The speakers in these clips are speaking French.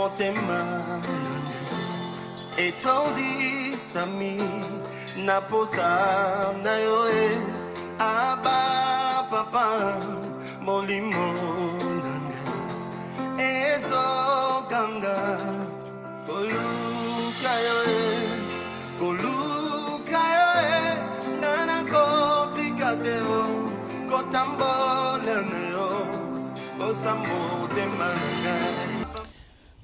motema etondi sami naposa na yo aba papa molimo nanga ezo ganga koluka yo nana kotika teo kotambola na yo osambo temanga.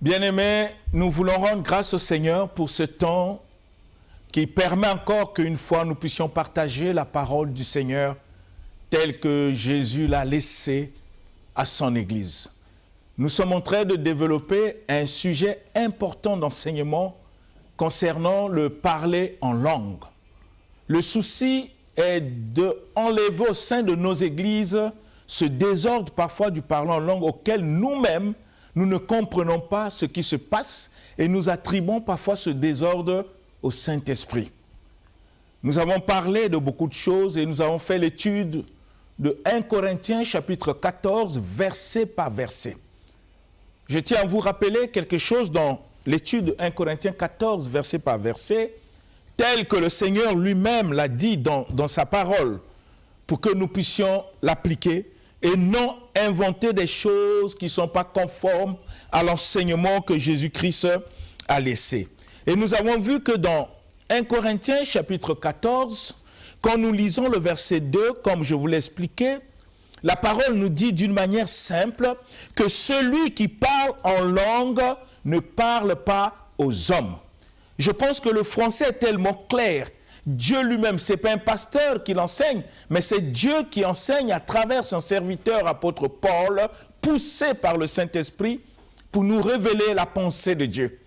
Bien-aimés, nous voulons rendre grâce au Seigneur pour ce temps qui permet encore qu'une fois nous puissions partager la parole du Seigneur telle que Jésus l'a laissée à son Église. Nous sommes en train de développer un sujet important d'enseignement concernant le parler en langue. Le souci est d'enlever au sein de nos églises ce désordre parfois du parler en langue auquel nous-mêmes nous ne comprenons pas ce qui se passe et nous attribuons parfois ce désordre au Saint-Esprit. Nous avons parlé de beaucoup de choses et nous avons fait l'étude de 1 Corinthiens chapitre 14, verset par verset. Je tiens à vous rappeler quelque chose dans l'étude de 1 Corinthiens 14, verset par verset, tel que le Seigneur lui-même l'a dit dans sa parole, pour que nous puissions l'appliquer et non inventer des choses qui ne sont pas conformes à l'enseignement que Jésus-Christ a laissé. Et nous avons vu que dans 1 Corinthiens chapitre 14, quand nous lisons le verset 2, comme je vous l'ai expliqué, la parole nous dit d'une manière simple que celui qui parle en langue ne parle pas aux hommes. Je pense que le français est tellement clair. Dieu lui-même, ce n'est pas un pasteur qui l'enseigne, mais c'est Dieu qui enseigne à travers son serviteur apôtre Paul, poussé par le Saint-Esprit, pour nous révéler la pensée de Dieu.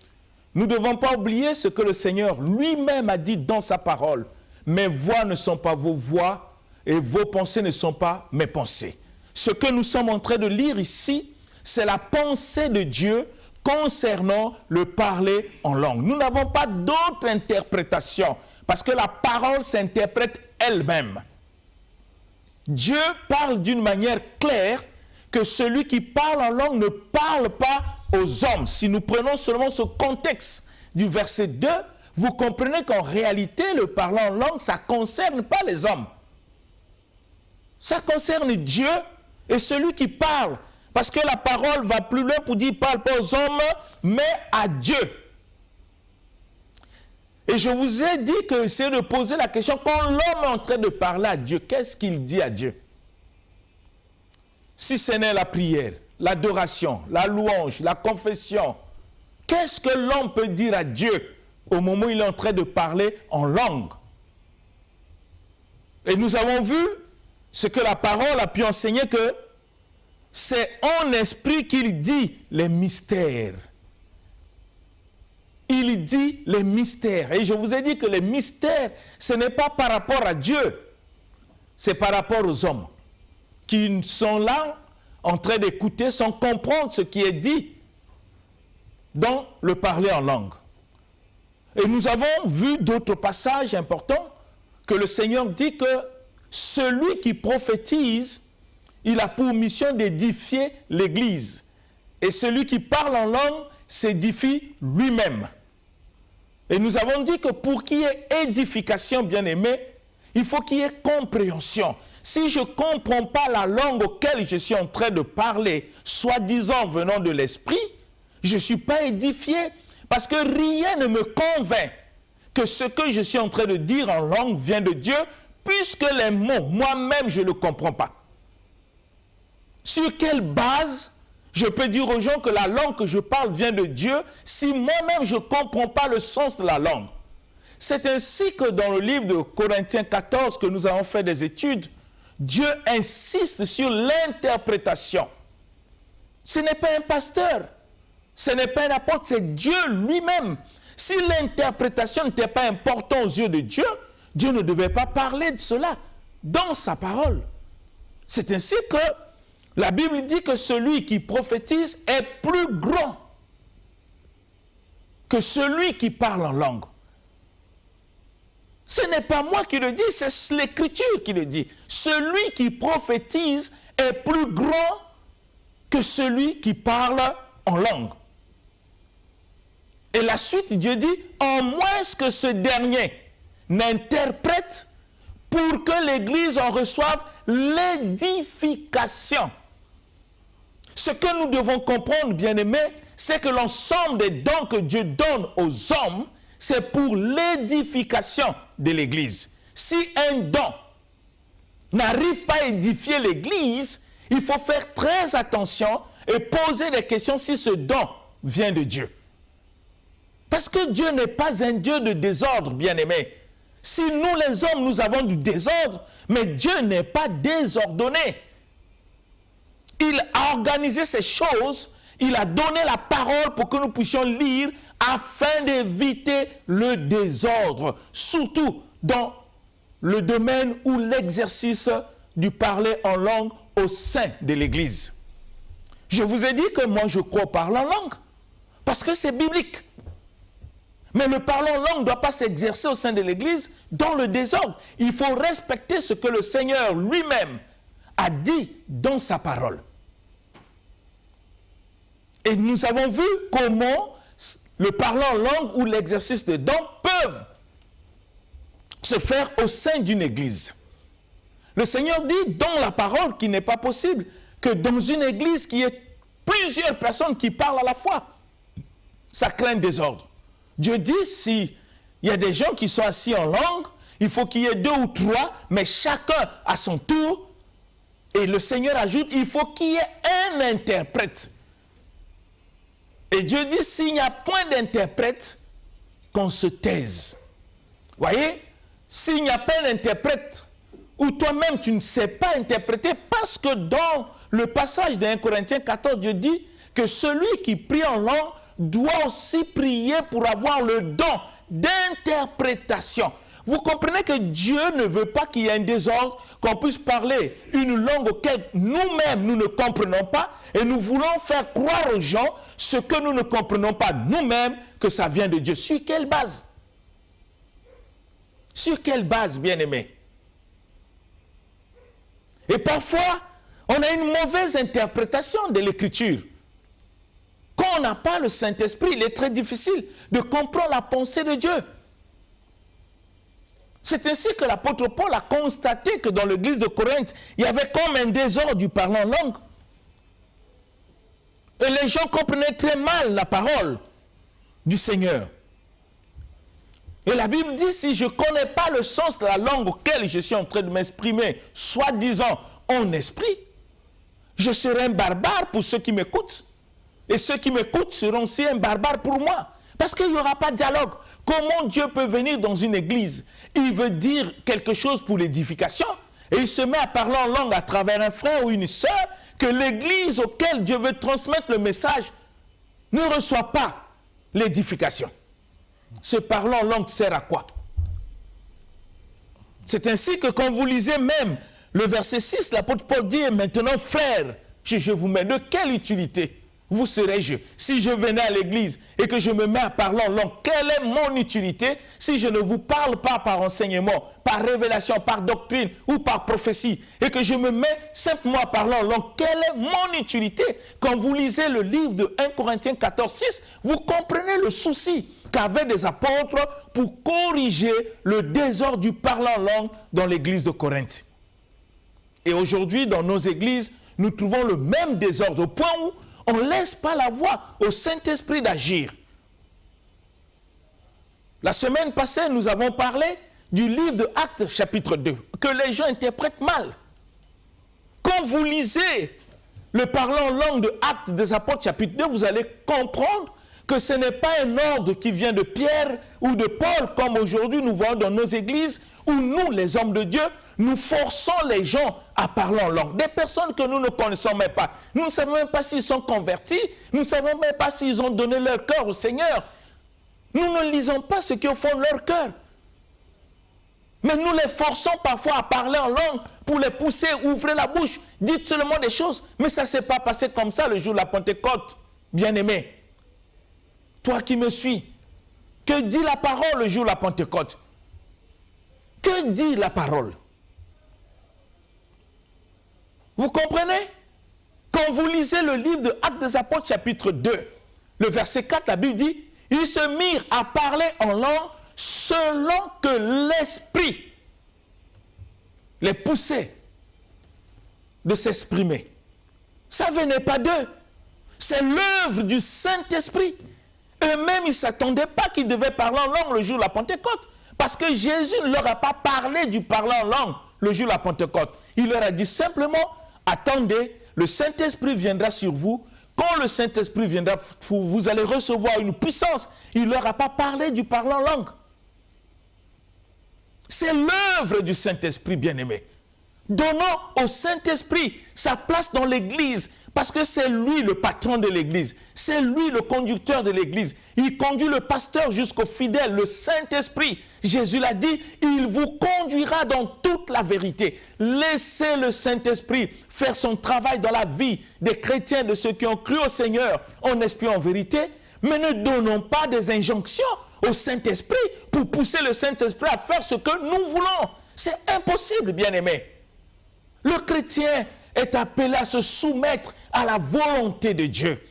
Nous ne devons pas oublier ce que le Seigneur lui-même a dit dans sa parole. Mes voix ne sont pas vos voix et vos pensées ne sont pas mes pensées. Ce que nous sommes en train de lire ici, c'est la pensée de Dieu concernant le parler en langue. Nous n'avons pas d'autre interprétation parce que la parole s'interprète elle-même. Dieu parle d'une manière claire que celui qui parle en langue ne parle pas aux hommes. Si nous prenons seulement ce contexte du verset 2, vous comprenez qu'en réalité, le parler en langue, ça ne concerne pas les hommes. Ça concerne Dieu et celui qui parle. Parce que la parole va plus loin pour dire, parle pas aux hommes, mais à Dieu. Et je vous ai dit que c'est de poser la question, quand l'homme est en train de parler à Dieu, qu'est-ce qu'il dit à Dieu? Si ce n'est la prière, l'adoration, la louange, la confession, qu'est-ce que l'homme peut dire à Dieu au moment où il est en train de parler en langue? Et nous avons vu ce que la parole a pu enseigner, que c'est en esprit qu'il dit les mystères. Il dit les mystères. Et je vous ai dit que les mystères, ce n'est pas par rapport à Dieu. C'est par rapport aux hommes qui sont là en train d'écouter sans comprendre ce qui est dit dans le parler en langue. Et nous avons vu d'autres passages importants que le Seigneur dit que celui qui prophétise, il a pour mission d'édifier l'Église. Et celui qui parle en langue s'édifie lui-même. Et nous avons dit que pour qu'il y ait édification, bien-aimé, il faut qu'il y ait compréhension. Si je ne comprends pas la langue auquel je suis en train de parler, soi-disant venant de l'esprit, je ne suis pas édifié. Parce que rien ne me convainc que ce que je suis en train de dire en langue vient de Dieu, puisque les mots, moi-même, je ne le comprends pas. Sur quelle base je peux dire aux gens que la langue que je parle vient de Dieu si moi-même je ne comprends pas le sens de la langue? C'est ainsi que dans le livre de Corinthiens 14 que nous avons fait des études, Dieu insiste sur l'interprétation. Ce n'est pas un pasteur, ce n'est pas un apôtre, c'est Dieu lui-même. Si l'interprétation n'était pas importante aux yeux de Dieu, Dieu ne devait pas parler de cela dans sa parole. C'est ainsi que la Bible dit que celui qui prophétise est plus grand que celui qui parle en langue. Ce n'est pas moi qui le dis, c'est l'Écriture qui le dit. Celui qui prophétise est plus grand que celui qui parle en langue. Et la suite, Dieu dit, en moins que ce dernier n'interprète pour que l'Église en reçoive l'édification. Ce que nous devons comprendre, bien-aimés, c'est que l'ensemble des dons que Dieu donne aux hommes, c'est pour l'édification de l'Église. Si un don n'arrive pas à édifier l'Église, il faut faire très attention et poser des questions si ce don vient de Dieu. Parce que Dieu n'est pas un Dieu de désordre, bien-aimés. Si nous, les hommes, nous avons du désordre, mais Dieu n'est pas désordonné. Il a organisé ces choses, il a donné la parole pour que nous puissions lire afin d'éviter le désordre, surtout dans le domaine où l'exercice du parler en langue au sein de l'Église. Je vous ai dit que moi je crois au parler en langue, parce que c'est biblique. Mais le parler en langue ne doit pas s'exercer au sein de l'Église dans le désordre. Il faut respecter ce que le Seigneur lui-même a dit dans sa parole. Et nous avons vu comment le parler en langue ou l'exercice de dons peuvent se faire au sein d'une église. Le Seigneur dit dans la parole qu'il n'est pas possible que dans une église qu'il y ait plusieurs personnes qui parlent à la fois. Ça craint le désordre. Dieu dit, s'il y a des gens qui sont assis en langue, il faut qu'il y ait 2 ou 3, mais chacun à son tour. Et le Seigneur ajoute, il faut qu'il y ait un interprète. Et Dieu dit, s'il n'y a point d'interprète, qu'on se taise. Voyez, s'il n'y a pas d'interprète, ou toi-même tu ne sais pas interpréter, parce que dans le passage de 1 Corinthiens 14, Dieu dit que celui qui prie en langue doit aussi prier pour avoir le don d'interprétation. Vous comprenez que Dieu ne veut pas qu'il y ait un désordre, qu'on puisse parler une langue auquel nous-mêmes nous ne comprenons pas, et nous voulons faire croire aux gens ce que nous ne comprenons pas nous-mêmes, que ça vient de Dieu. Sur quelle base? Sur quelle base, bien-aimés? Et parfois, on a une mauvaise interprétation de l'Écriture. Quand on n'a pas le Saint-Esprit, il est très difficile de comprendre la pensée de Dieu. C'est ainsi que l'apôtre Paul a constaté que dans l'église de Corinthe, il y avait comme un désordre du parler en langue. Et les gens comprenaient très mal la parole du Seigneur. Et la Bible dit, si je ne connais pas le sens de la langue auquel je suis en train de m'exprimer, soi-disant en esprit, je serai un barbare pour ceux qui m'écoutent. Et ceux qui m'écoutent seront aussi un barbare pour moi. Parce qu'il n'y aura pas de dialogue. Comment Dieu peut venir dans une église? Il veut dire quelque chose pour l'édification. Et il se met à parler en langue à travers un frère ou une sœur que l'église auquel Dieu veut transmettre le message ne reçoit pas l'édification. Ce parler en langue sert à quoi? C'est ainsi que quand vous lisez même le verset 6, l'apôtre Paul dit, maintenant frères, je vous mets de quelle utilité vous serais-je si je venais à l'église et que je me mets à parler en langue? Quelle est mon utilité si je ne vous parle pas par enseignement, par révélation, par doctrine ou par prophétie, et que je me mets simplement à parler en langue? Quelle est mon utilité? Quand vous lisez le livre de 1 Corinthiens 14, 6, vous comprenez le souci qu'avaient des apôtres pour corriger le désordre du parler en langue dans l'église de Corinthe. Et aujourd'hui, dans nos églises, nous trouvons le même désordre au point où on ne laisse pas la voie au Saint-Esprit d'agir. La semaine passée, nous avons parlé du livre de Actes chapitre 2, que les gens interprètent mal. Quand vous lisez le parlant en langue de Actes des Apôtres chapitre 2, vous allez comprendre que ce n'est pas un ordre qui vient de Pierre ou de Paul, comme aujourd'hui nous voyons dans nos églises, où nous, les hommes de Dieu, nous forçons les gens à parler en langue. Des personnes que nous ne connaissons même pas. Nous ne savons même pas s'ils sont convertis. Nous ne savons même pas s'ils ont donné leur cœur au Seigneur. Nous ne lisons pas ce qui est au fond de leur cœur. Mais nous les forçons parfois à parler en langue pour les pousser, ouvrir la bouche. Dites seulement des choses. Mais ça ne s'est pas passé comme ça le jour de la Pentecôte, bien-aimé. Toi qui me suis, que dit la parole le jour de la Pentecôte? Que dit la parole? Vous comprenez? Quand vous lisez le livre de Actes des Apôtres chapitre 2, le verset 4, la Bible dit, Ils se mirent à parler en langue selon que l'Esprit les poussait de s'exprimer. Ça ne venait pas d'eux. C'est l'œuvre du Saint-Esprit. Eux-mêmes, ils ne s'attendaient pas qu'ils devaient parler en langue le jour de la Pentecôte. Parce que Jésus ne leur a pas parlé du parler en langue le jour de la Pentecôte. Il leur a dit simplement, attendez, le Saint-Esprit viendra sur vous. Quand le Saint-Esprit viendra, vous allez recevoir une puissance. Il ne leur a pas parlé du parler en langue. C'est l'œuvre du Saint-Esprit, bien-aimé. Donnons au Saint-Esprit sa place dans l'Église, parce que c'est lui le patron de l'Église, c'est lui le conducteur de l'Église. Il conduit le pasteur jusqu'aux fidèles, le Saint-Esprit. Jésus l'a dit, il vous conduira dans toute la vérité. Laissez le Saint-Esprit faire son travail dans la vie des chrétiens, de ceux qui ont cru au Seigneur en esprit en vérité, mais ne donnons pas des injonctions au Saint-Esprit pour pousser le Saint-Esprit à faire ce que nous voulons. C'est impossible, bien-aimés. Le chrétien est appelé à se soumettre à la volonté de Dieu.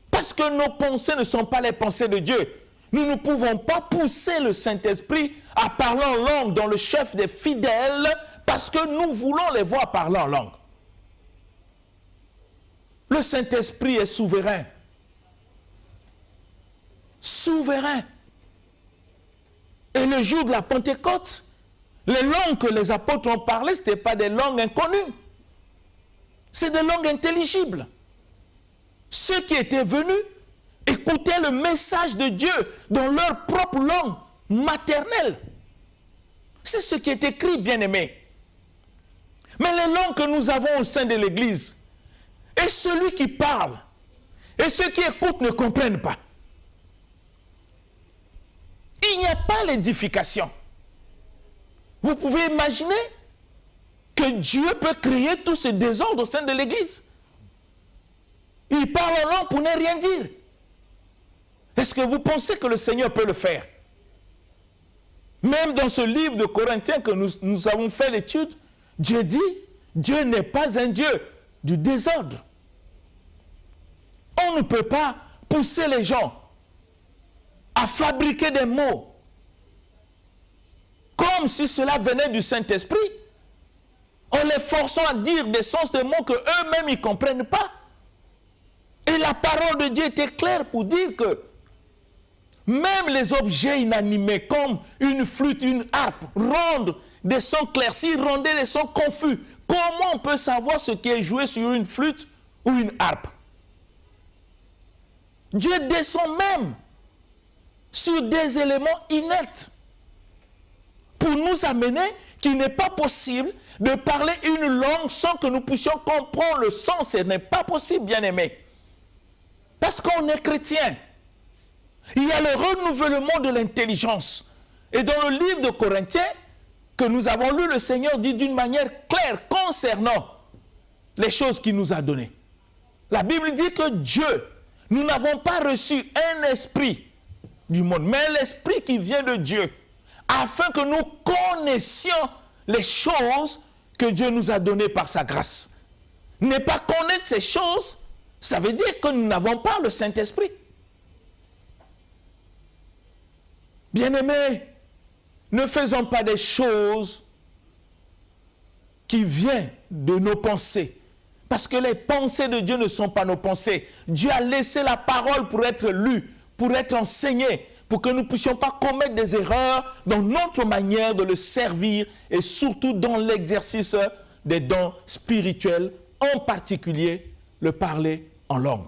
Parce que nos pensées ne sont pas les pensées de Dieu. Nous ne pouvons pas pousser le Saint-Esprit à parler en langue dans le chef des fidèles parce que nous voulons les voir parler en langue. Le Saint-Esprit est souverain. Souverain. Et le jour de la Pentecôte, les langues que les apôtres ont parlé, ce n'étaient pas des langues inconnues. C'est des langues intelligibles. Ceux qui étaient venus écoutaient le message de Dieu dans leur propre langue maternelle. C'est ce qui est écrit, bien-aimés. Mais les langues que nous avons au sein de l'Église, et celui qui parle, et ceux qui écoutent ne comprennent pas. Il n'y a pas l'édification. Vous pouvez imaginer que Dieu peut créer tout ce désordre au sein de l'Église. Il parle en langue pour ne rien dire. Est-ce que vous pensez que le Seigneur peut le faire? Même dans ce livre de Corinthiens que nous avons fait l'étude, Dieu dit, Dieu n'est pas un Dieu du désordre. On ne peut pas pousser les gens à fabriquer des mots comme si cela venait du Saint-Esprit, en les forçant à dire des sens de mots qu'eux-mêmes ils ne comprennent pas. Et la parole de Dieu était claire pour dire que même les objets inanimés comme une flûte, une harpe, rendent des sons claircis, rendaient des sons confus. Comment on peut savoir ce qui est joué sur une flûte ou une harpe? Dieu descend même sur des éléments inertes pour nous amener qu'il n'est pas possible de parler une langue sans que nous puissions comprendre le sens. Ce n'est pas possible, bien-aimés. Parce qu'on est chrétien. Il y a le renouvellement de l'intelligence. Et dans le livre de Corinthiens, que nous avons lu, le Seigneur dit d'une manière claire concernant les choses qu'il nous a données. La Bible dit que Dieu, nous n'avons pas reçu un esprit du monde, mais l'esprit qui vient de Dieu, afin que nous connaissions les choses que Dieu nous a données par sa grâce. Ne pas connaître ces choses, ça veut dire que nous n'avons pas le Saint-Esprit. Bien-aimés, ne faisons pas des choses qui viennent de nos pensées. Parce que les pensées de Dieu ne sont pas nos pensées. Dieu a laissé la parole pour être lue, pour être enseignée, pour que nous ne puissions pas commettre des erreurs dans notre manière de le servir et surtout dans l'exercice des dons spirituels, en particulier le parler en langue.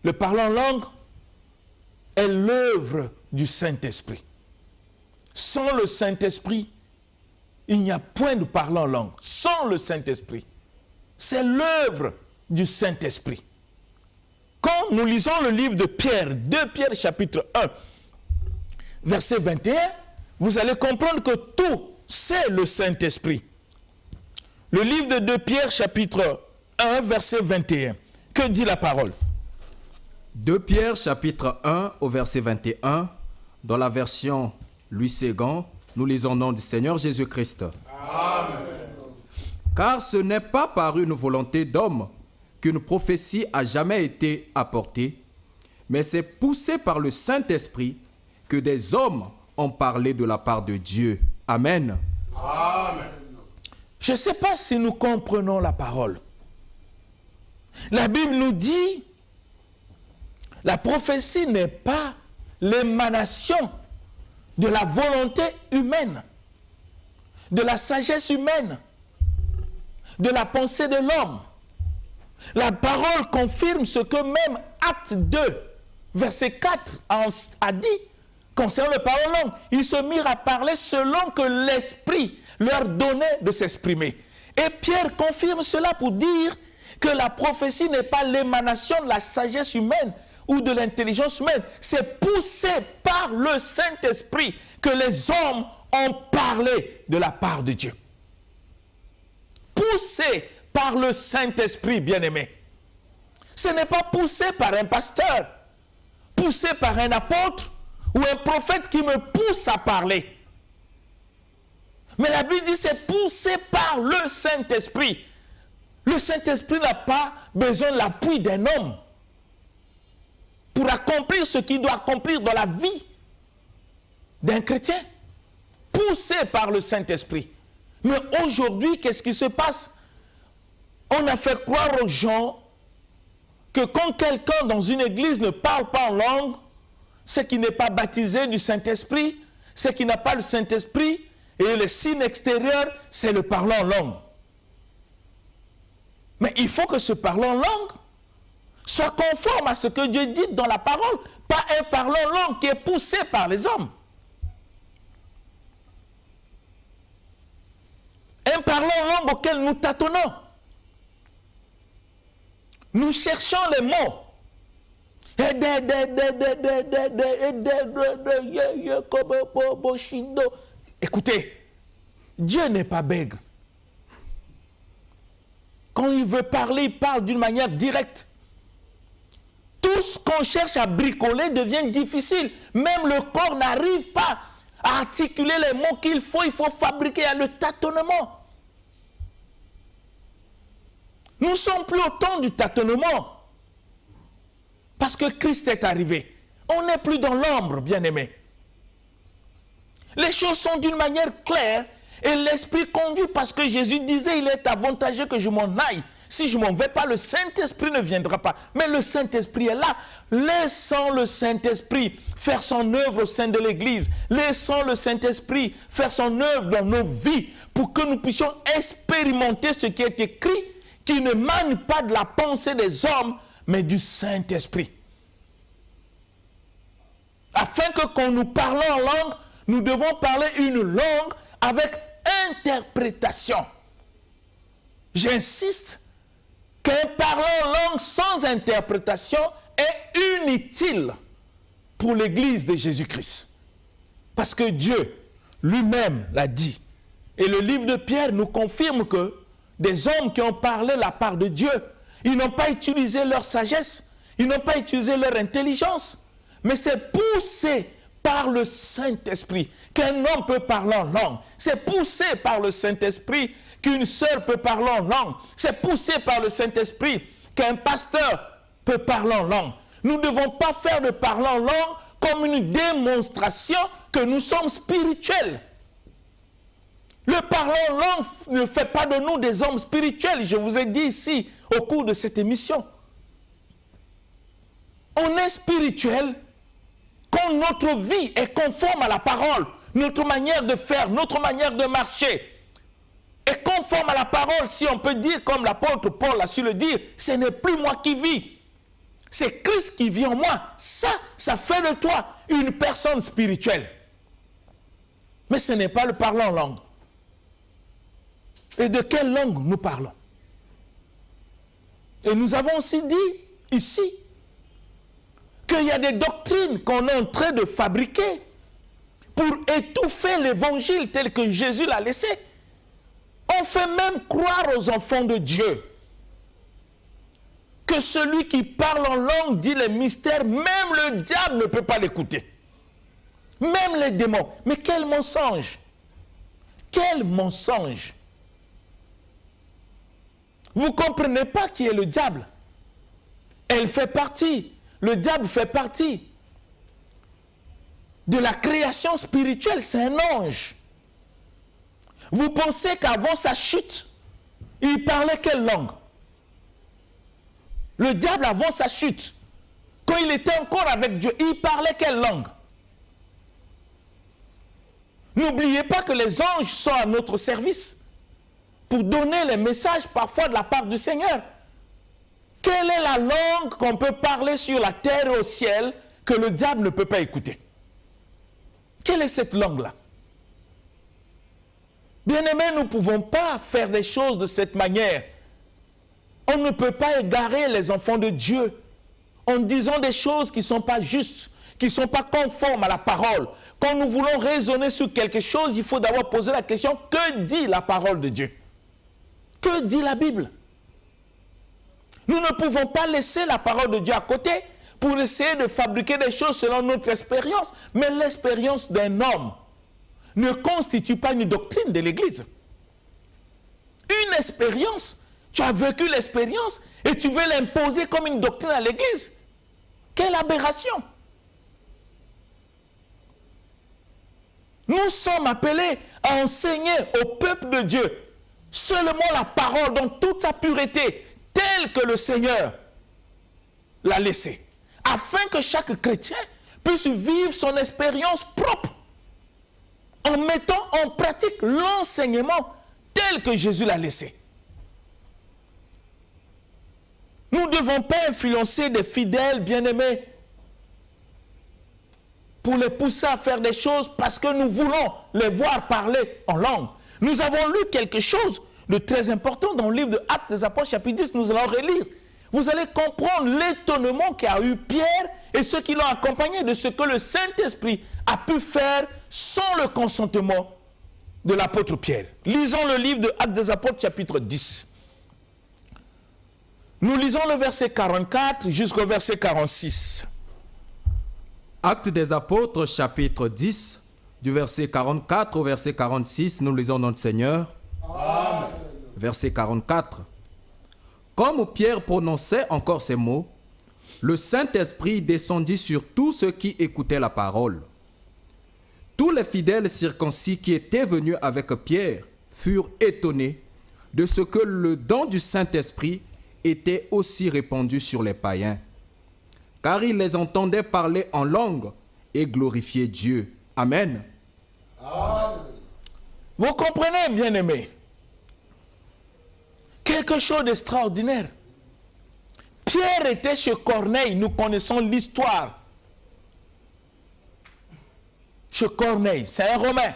Le parler en langue est l'œuvre du Saint-Esprit. Sans le Saint-Esprit, il n'y a point de parler en langue. Sans le Saint-Esprit, c'est l'œuvre du Saint-Esprit. Quand nous lisons le livre de Pierre, 2 Pierre chapitre 1, verset 21, vous allez comprendre que tout, c'est le Saint-Esprit. Le livre de 2 Pierre chapitre 1, verset 21. Que dit la parole? 2 Pierre chapitre 1 au verset 21, dans la version Louis Ségan, nous lisons au nom du Seigneur Jésus-Christ. Amen. Car ce n'est pas par une volonté d'homme qu'une prophétie a jamais été apportée, mais c'est poussé par le Saint-Esprit que des hommes ont parlé de la part de Dieu. Amen. Amen. Je ne sais pas si nous comprenons la parole. La Bible nous dit, la prophétie n'est pas l'émanation de la volonté humaine, de la sagesse humaine, de la pensée de l'homme. La parole confirme ce que même Acte 2, verset 4 a dit concernant les paroles longues. Ils se mirent à parler selon que l'Esprit leur donnait de s'exprimer. Et Pierre confirme cela pour dire que la prophétie n'est pas l'émanation de la sagesse humaine ou de l'intelligence humaine. C'est poussé par le Saint-Esprit que les hommes ont parlé de la part de Dieu. Poussé par le Saint-Esprit, bien-aimé. Ce n'est pas poussé par un pasteur, poussé par un apôtre ou un prophète qui me pousse à parler. Mais la Bible dit c'est poussé par le Saint-Esprit. Le Saint-Esprit n'a pas besoin de l'appui d'un homme pour accomplir ce qu'il doit accomplir dans la vie d'un chrétien. Poussé par le Saint-Esprit. Mais aujourd'hui, qu'est-ce qui se passe? On a fait croire aux gens que quand quelqu'un dans une église ne parle pas en langue, c'est qu'il n'est pas baptisé du Saint-Esprit, c'est qu'il n'a pas le Saint-Esprit, et le signe extérieur, c'est le parler en langue. Mais il faut que ce parler en langue soit conforme à ce que Dieu dit dans la parole, pas un parler en langue qui est poussé par les hommes. Un parler en langue auquel nous tâtonnons. Nous cherchons les mots. Écoutez, Dieu n'est pas bègue. Quand il veut parler, il parle d'une manière directe. Tout ce qu'on cherche à bricoler devient difficile. Même le corps n'arrive pas à articuler les mots qu'il faut. Il faut fabriquer le tâtonnement. Nous ne sommes plus au temps du tâtonnement. Parce que Christ est arrivé. On n'est plus dans l'ombre, bien-aimé. Les choses sont d'une manière claire et l'Esprit conduit parce que Jésus disait il est avantageux que je m'en aille. Si je ne m'en vais pas, le Saint-Esprit ne viendra pas. Mais le Saint-Esprit est là. Laissons le Saint-Esprit faire son œuvre au sein de l'Église. Laissons le Saint-Esprit faire son œuvre dans nos vies pour que nous puissions expérimenter ce qui est écrit, qui ne mane pas de la pensée des hommes, mais du Saint-Esprit. Afin que quand nous parlons en langue, nous devons parler une langue avec interprétation. J'insiste qu'un parlant en langue sans interprétation est inutile pour l'Église de Jésus-Christ. Parce que Dieu lui-même l'a dit. Et le livre de Pierre nous confirme que des hommes qui ont parlé la part de Dieu, ils n'ont pas utilisé leur sagesse, ils n'ont pas utilisé leur intelligence, mais c'est poussé par le Saint-Esprit qu'un homme peut parler en langue. C'est poussé par le Saint-Esprit qu'une sœur peut parler en langue. C'est poussé par le Saint-Esprit qu'un pasteur peut parler en langue. Nous ne devons pas faire de parler en langue comme une démonstration que nous sommes spirituels. Le parler en langue ne fait pas de nous des hommes spirituels. Je vous ai dit ici au cours de cette émission. On est spirituel quand notre vie est conforme à la parole, notre manière de faire, notre manière de marcher est conforme à la parole. Si on peut dire, comme l'apôtre Paul a su le dire, ce n'est plus moi qui vis, c'est Christ qui vit en moi. Ça fait de toi une personne spirituelle. Mais ce n'est pas le parler en langue. Et de quelle langue nous parlons? Et nous avons aussi dit ici qu'il y a des doctrines qu'on est en train de fabriquer pour étouffer l'évangile tel que Jésus l'a laissé. On fait même croire aux enfants de Dieu que celui qui parle en langue dit les mystères, même le diable ne peut pas l'écouter. Même les démons. Mais quel mensonge! Quel mensonge! Vous ne comprenez pas qui est le diable. Elle fait partie. le diable fait partie de la création spirituelle, c'est un ange. Vous pensez qu'avant sa chute, il parlait quelle langue? Le diable, avant sa chute, quand il était encore avec Dieu, il parlait quelle langue? N'oubliez pas que les anges sont à notre service pour donner les messages parfois de la part du Seigneur. Quelle est la langue qu'on peut parler sur la terre et au ciel que le diable ne peut pas écouter? Quelle est cette langue-là? Bien-aimés, nous ne pouvons pas faire des choses de cette manière. On ne peut pas égarer les enfants de Dieu en disant des choses qui ne sont pas justes, qui ne sont pas conformes à la parole. Quand nous voulons raisonner sur quelque chose, il faut d'abord poser la question, que dit la parole de Dieu? Que dit la Bible? Nous ne pouvons pas laisser la parole de Dieu à côté pour essayer de fabriquer des choses selon notre expérience. Mais l'expérience d'un homme ne constitue pas une doctrine de l'Église. Une expérience, tu as vécu l'expérience et tu veux l'imposer comme une doctrine à l'Église. Quelle aberration! Nous sommes appelés à enseigner au peuple de Dieu seulement la parole dans toute sa pureté, telle que le Seigneur l'a laissée, afin que chaque chrétien puisse vivre son expérience propre en mettant en pratique l'enseignement tel que Jésus l'a laissé. Nous ne devons pas influencer des fidèles bien-aimés pour les pousser à faire des choses parce que nous voulons les voir parler en langue. Nous avons lu quelque chose de très important dans le livre de Actes des Apôtres, chapitre 10, nous allons relire. Vous allez comprendre l'étonnement qu'a eu Pierre et ceux qui l'ont accompagné de ce que le Saint-Esprit a pu faire sans le consentement de l'apôtre Pierre. Lisons le livre de Actes des Apôtres, chapitre 10. Nous lisons le verset 44 jusqu'au verset 46. Actes des Apôtres, chapitre 10, du verset 44 au verset 46, nous lisons notre Seigneur. Amen. Verset 44. Comme Pierre prononçait encore ces mots, le Saint-Esprit descendit sur tous ceux qui écoutaient la parole. Tous les fidèles circoncis qui étaient venus avec Pierre furent étonnés de ce que le don du Saint-Esprit était aussi répandu sur les païens, car ils les entendaient parler en langue et glorifier Dieu. Amen. Amen. Vous comprenez, bien-aimés? Quelque chose d'extraordinaire. Pierre était chez Corneille, nous connaissons l'histoire. Chez Corneille, c'est un Romain.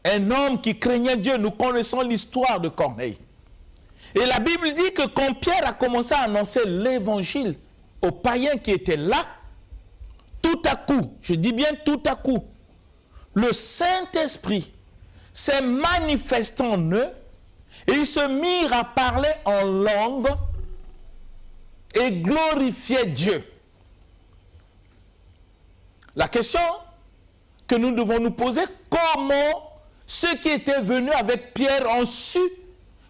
Un homme qui craignait Dieu, nous connaissons l'histoire de Corneille. Et la Bible dit que quand Pierre a commencé à annoncer l'évangile aux païens qui étaient là, tout à coup, je dis bien tout à coup, le Saint-Esprit s'est manifesté en eux et ils se mirent à parler en langue et glorifier Dieu. La question que nous devons nous poser, comment ceux qui étaient venus avec Pierre ont su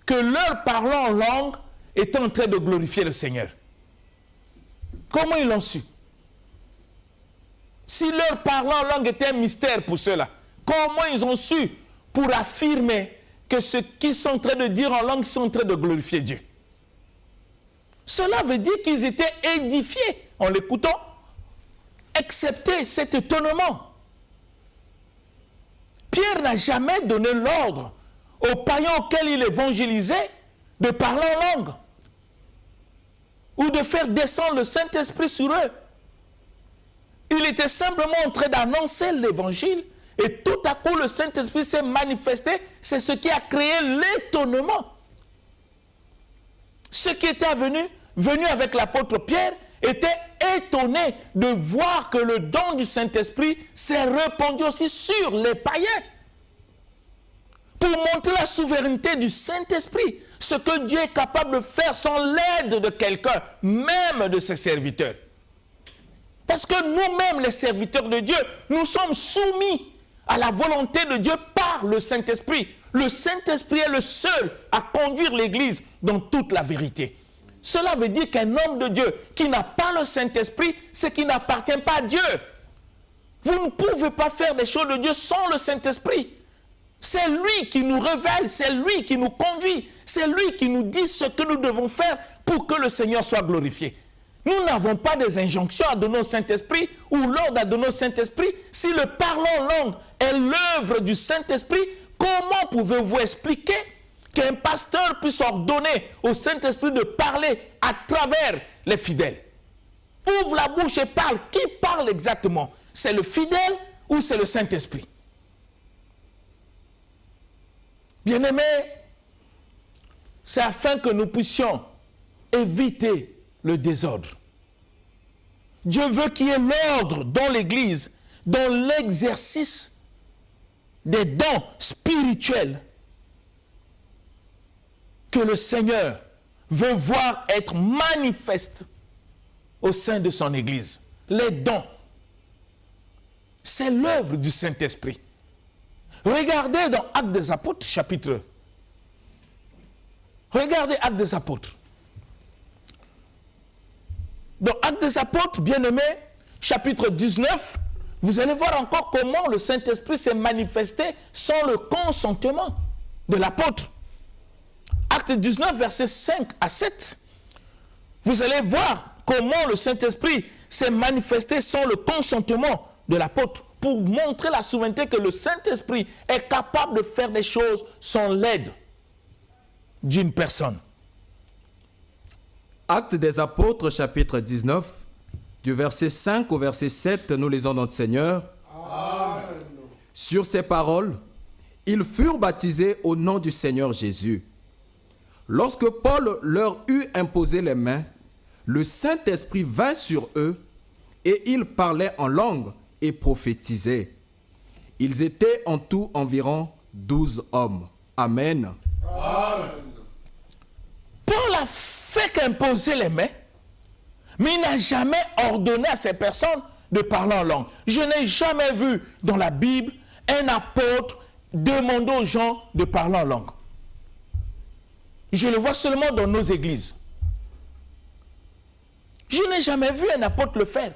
que leur parlant en langue était en train de glorifier le Seigneur? Comment ils l'ont su? Si leur parlant en langue était un mystère pour ceux-là, comment ils ont su pour affirmer que ce qu'ils sont en train de dire en langue, ils sont en train de glorifier Dieu? Cela veut dire qu'ils étaient édifiés en l'écoutant, excepté cet étonnement. Pierre n'a jamais donné l'ordre aux païens auxquels il évangélisait de parler en langue ou de faire descendre le Saint-Esprit sur eux. Il était simplement en train d'annoncer l'évangile et tout à coup le Saint-Esprit s'est manifesté. C'est ce qui a créé l'étonnement. Ceux qui étaient venus avec l'apôtre Pierre étaient étonnés de voir que le don du Saint-Esprit s'est répandu aussi sur les païens. Pour montrer la souveraineté du Saint-Esprit, ce que Dieu est capable de faire sans l'aide de quelqu'un, même de ses serviteurs. Parce que nous-mêmes, les serviteurs de Dieu, nous sommes soumis à la volonté de Dieu par le Saint-Esprit. Le Saint-Esprit est le seul à conduire l'Église dans toute la vérité. Cela veut dire qu'un homme de Dieu qui n'a pas le Saint-Esprit, c'est qu'il n'appartient pas à Dieu. Vous ne pouvez pas faire des choses de Dieu sans le Saint-Esprit. C'est lui qui nous révèle, c'est lui qui nous conduit, c'est lui qui nous dit ce que nous devons faire pour que le Seigneur soit glorifié. Nous n'avons pas des injonctions à donner au Saint-Esprit ou l'ordre à donner au Saint-Esprit. Si le parlant en langue est l'œuvre du Saint-Esprit, comment pouvez-vous expliquer qu'un pasteur puisse ordonner au Saint-Esprit de parler à travers les fidèles? Ouvre la bouche et parle. Qui parle exactement? C'est le fidèle ou c'est le Saint-Esprit? Bien-aimés, c'est afin que nous puissions éviter le désordre. Dieu veut qu'il y ait l'ordre dans l'Église, dans l'exercice des dons spirituels que le Seigneur veut voir être manifestes au sein de son Église. Les dons, c'est l'œuvre du Saint-Esprit. Regardez dans Actes des Apôtres, chapitre. Regardez Actes des Apôtres. Dans Actes des Apôtres, bien-aimés, chapitre 19, vous allez voir encore comment le Saint-Esprit s'est manifesté sans le consentement de l'apôtre. Actes 19, versets 5 à 7. Vous allez voir comment le Saint-Esprit s'est manifesté sans le consentement de l'apôtre pour montrer la souveraineté que le Saint-Esprit est capable de faire des choses sans l'aide d'une personne. Actes des Apôtres, chapitre 19, du verset 5 au verset 7, nous lisons notre Seigneur. Amen. Sur ces paroles, ils furent baptisés au nom du Seigneur Jésus. Lorsque Paul leur eut imposé les mains, le Saint-Esprit vint sur eux et ils parlaient en langue et prophétisaient. Ils étaient en tout environ 12 hommes. Amen. Amen. Paul a fait qu'imposer les mains, mais il n'a jamais ordonné à ces personnes de parler en langue. Je n'ai jamais vu dans la Bible un apôtre demander aux gens de parler en langue. Je le vois seulement dans nos églises. Je n'ai jamais vu un apôtre le faire.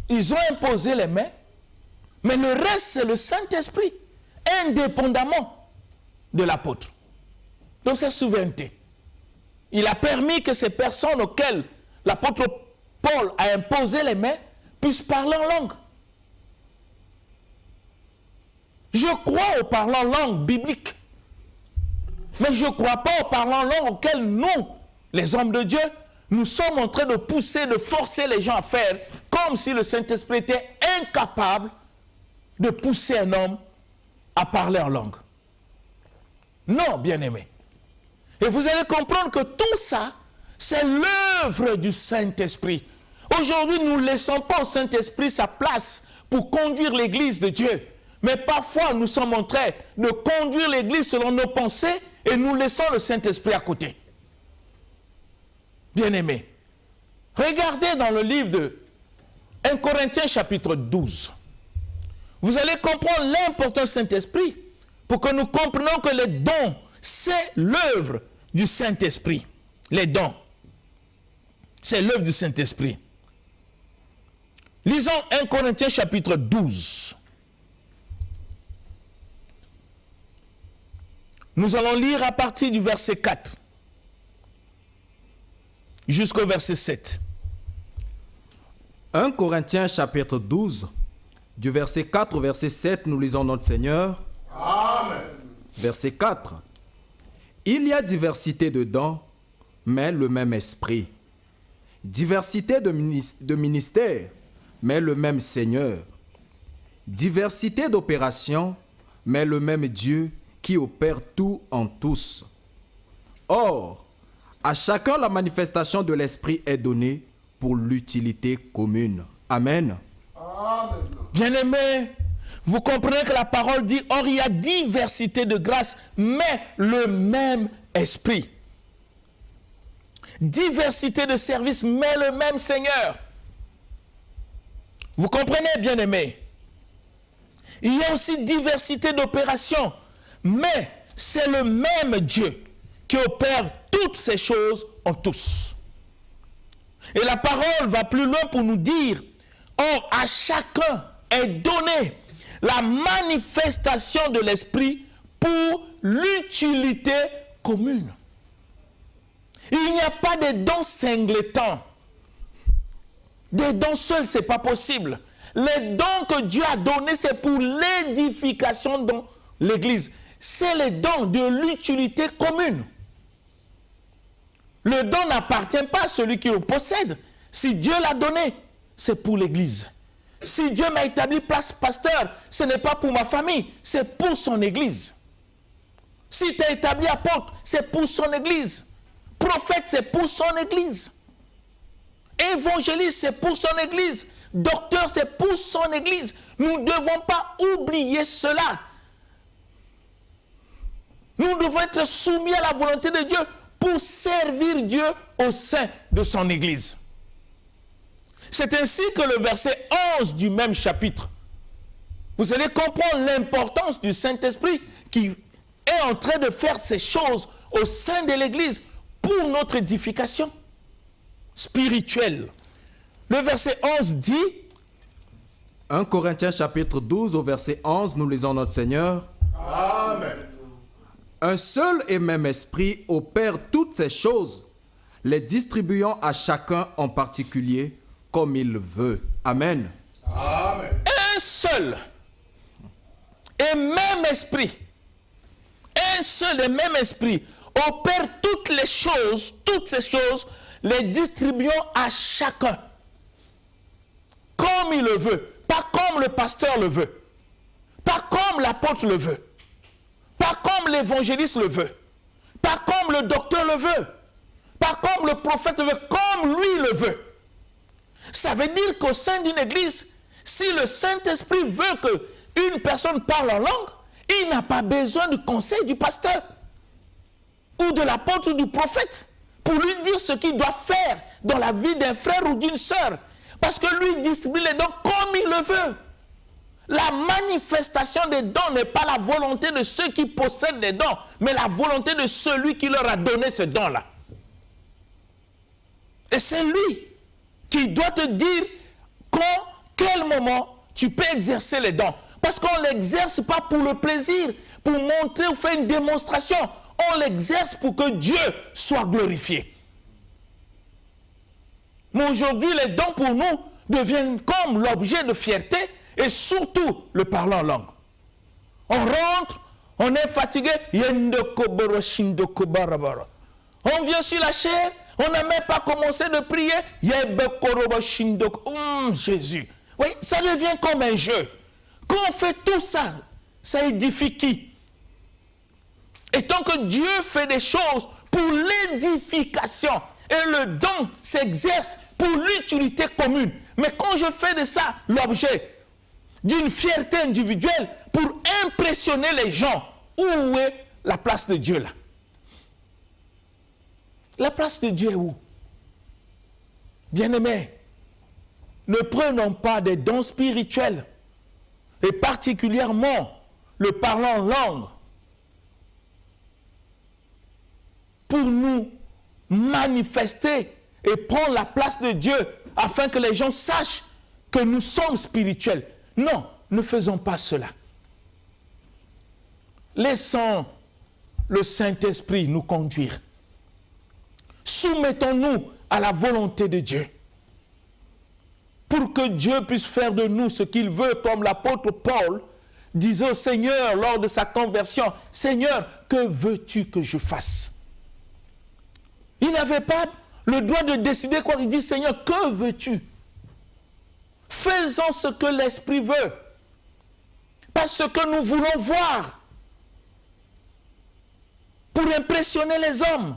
Ils ont imposé les mains, mais le reste, c'est le Saint-Esprit, indépendamment de l'apôtre. Donc, c'est souveraineté. Il a permis que ces personnes auxquelles l'apôtre Paul a imposé les mains puissent parler en langue. Je crois aux parlants en langue biblique, mais je ne crois pas aux parlants en langue auxquels nous, les hommes de Dieu, nous sommes en train de pousser, de forcer les gens à faire, comme si le Saint-Esprit était incapable de pousser un homme à parler en langue. Non, bien-aimés. Et vous allez comprendre que tout ça, c'est l'œuvre du Saint-Esprit. Aujourd'hui, nous ne laissons pas au Saint-Esprit sa place pour conduire l'Église de Dieu. Mais parfois, nous sommes en train de conduire l'Église selon nos pensées et nous laissons le Saint-Esprit à côté. Bien-aimés, regardez dans le livre de 1 Corinthiens chapitre 12. Vous allez comprendre l'importance du Saint-Esprit pour que nous comprenions que les dons, c'est l'œuvre du Saint-Esprit. Les dons, c'est l'œuvre du Saint-Esprit. Lisons 1 Corinthiens chapitre 12. Nous allons lire à partir du verset 4 jusqu'au verset 7. 1 Corinthiens chapitre 12, du verset 4 au verset 7, nous lisons notre Seigneur. Amen. Verset 4. Il y a diversité de dons, mais le même esprit. Diversité de ministères, mais le même Seigneur. Diversité d'opérations, mais le même Dieu qui opère tout en tous. Or, à chacun la manifestation de l'esprit est donnée pour l'utilité commune. Amen. Amen. Bien-aimés, vous comprenez que la parole dit, or il y a diversité de grâces, mais le même esprit. Diversité de services, mais le même Seigneur. Vous comprenez, bien-aimés? Il y a aussi diversité d'opérations, mais c'est le même Dieu qui opère toutes ces choses en tous. Et la parole va plus loin pour nous dire, or à chacun est donné la manifestation de l'Esprit pour l'utilité commune. Il n'y a pas de dons singletants. Des dons seuls, ce n'est pas possible. Les dons que Dieu a donnés, c'est pour l'édification dans l'Église. C'est les dons de l'utilité commune. Le don n'appartient pas à celui qui le possède. Si Dieu l'a donné, c'est pour l'Église. Si Dieu m'a établi place pasteur, ce n'est pas pour ma famille, c'est pour son Église. Si tu es établi apôtre, c'est pour son Église. Prophète, c'est pour son Église. Évangéliste, c'est pour son Église. Docteur, c'est pour son Église. Nous ne devons pas oublier cela. Nous devons être soumis à la volonté de Dieu pour servir Dieu au sein de son Église. C'est ainsi que le verset 11 du même chapitre, vous allez comprendre l'importance du Saint-Esprit qui est en train de faire ces choses au sein de l'Église pour notre édification spirituelle. Le verset 11 dit, 1 Corinthiens chapitre 12 au verset 11, nous lisons notre Seigneur. Amen. Un seul et même esprit opère toutes ces choses, les distribuant à chacun en particulier comme il veut. Amen. Amen. Un seul et même esprit, un seul et même esprit opère toutes ces choses, les distribuant à chacun comme il le veut, pas comme le pasteur le veut, pas comme l'apôtre le veut, pas comme l'évangéliste le veut, pas comme le docteur le veut, pas comme le prophète le veut, comme lui le veut. Ça veut dire qu'au sein d'une église, si le Saint-Esprit veut qu'une personne parle en langue, il n'a pas besoin du conseil du pasteur ou de l'apôtre ou du prophète pour lui dire ce qu'il doit faire dans la vie d'un frère ou d'une sœur. Parce que lui distribue les dons comme il le veut. La manifestation des dons n'est pas la volonté de ceux qui possèdent les dons, mais la volonté de celui qui leur a donné ce don-là. Et c'est lui qui doit te dire quel moment tu peux exercer les dons. Parce qu'on ne l'exerce pas pour le plaisir, pour montrer ou faire une démonstration. On l'exerce pour que Dieu soit glorifié. Mais aujourd'hui, les dons pour nous deviennent comme l'objet de fierté et surtout le parler en langue. On rentre, on est fatigué. On vient sur la chair, on n'a même pas commencé de prier. Jésus. Oui, ça devient comme un jeu. Quand on fait tout ça, ça édifie qui? Et tant que Dieu fait des choses pour l'édification, et le don s'exerce pour l'utilité commune. Mais quand je fais de ça l'objet d'une fierté individuelle pour impressionner les gens, où est la place de Dieu là? La place de Dieu est où? Bien-aimés, ne prenons pas des dons spirituels, et particulièrement le parlant en langue, pour nous manifester et prendre la place de Dieu afin que les gens sachent que nous sommes spirituels. Non, ne faisons pas cela. Laissons le Saint-Esprit nous conduire. Soumettons-nous à la volonté de Dieu pour que Dieu puisse faire de nous ce qu'il veut, comme l'apôtre Paul disait au Seigneur lors de sa conversion, « Seigneur, que veux-tu que je fasse ?» Il n'avait pas le droit de décider quoi. Il dit, Seigneur, que veux-tu? Faisons ce que l'Esprit veut. Pas ce que nous voulons voir. Pour impressionner les hommes.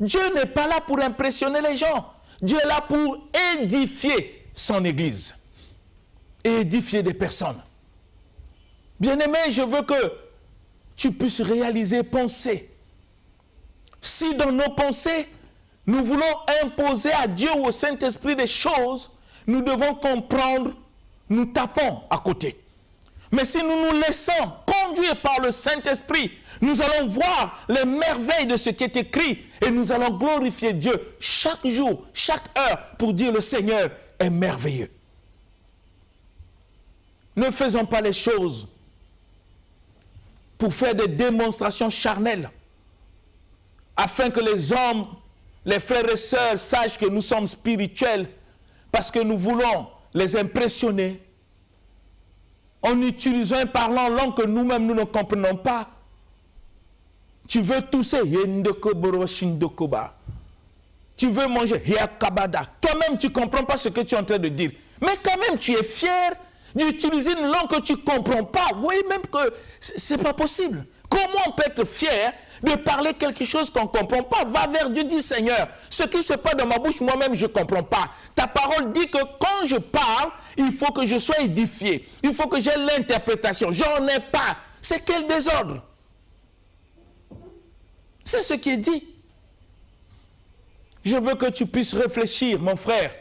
Dieu n'est pas là pour impressionner les gens. Dieu est là pour édifier son Église. Et édifier des personnes. Bien-aimé, je veux que tu puisses réaliser, penser. Si dans nos pensées, nous voulons imposer à Dieu ou au Saint-Esprit des choses, nous devons comprendre, nous tapons à côté. Mais si nous nous laissons conduire par le Saint-Esprit, Nous allons voir les merveilles de ce qui est écrit et nous allons glorifier Dieu chaque jour, chaque heure pour dire le Seigneur est merveilleux. Ne faisons pas les choses pour faire des démonstrations charnelles afin que les hommes, les frères et sœurs sachent que nous sommes spirituels parce que nous voulons les impressionner en utilisant un parlant en langue que nous-mêmes nous ne comprenons pas. Tu veux tousser, tu veux manger, toi-même tu ne comprends pas ce que tu es en train de dire. Mais quand même tu es fier d'utiliser une langue que tu ne comprends pas. Oui, même que ce n'est pas possible. Comment on peut être fier de parler quelque chose qu'on ne comprend pas? Va vers Dieu, dis Seigneur, ce qui se passe dans ma bouche, moi-même je ne comprends pas. Ta parole dit que quand je parle, il faut que je sois édifié. Il faut que j'ai l'interprétation. J'en ai pas. C'est quel désordre? C'est ce qui est dit. Je veux que tu puisses réfléchir, mon frère.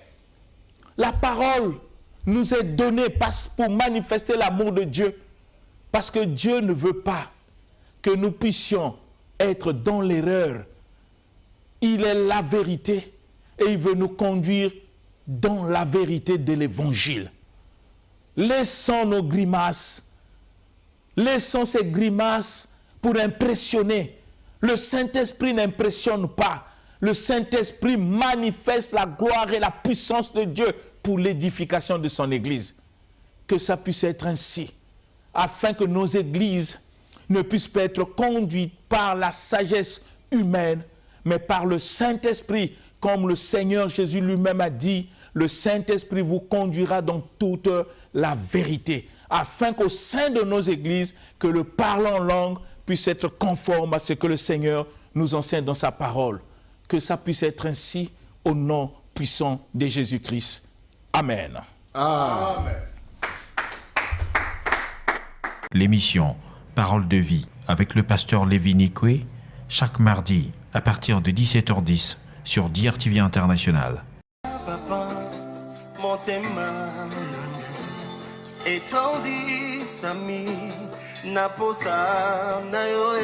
La parole nous est donnée pour manifester l'amour de Dieu. Parce que Dieu ne veut pas que nous puissions être dans l'erreur. Il est la vérité et il veut nous conduire dans la vérité de l'évangile. Laissons nos grimaces. Laissons ces grimaces pour impressionner. Le Saint-Esprit n'impressionne pas. Le Saint-Esprit manifeste la gloire et la puissance de Dieu pour l'édification de son Église. Que ça puisse être ainsi, afin que nos églises ne puissent pas être conduites par la sagesse humaine, mais par le Saint-Esprit, comme le Seigneur Jésus lui-même a dit, le Saint-Esprit vous conduira dans toute la vérité, afin qu'au sein de nos églises, que le parler en langue puisse être conforme à ce que le Seigneur nous enseigne dans sa parole. Que ça puisse être ainsi au nom puissant de Jésus-Christ. Amen. Amen. L'émission Parole de vie avec le pasteur Lévi Nikwe, chaque mardi à partir de 17h10 sur DRTV International. Papa, motema etandi sami naposa na yo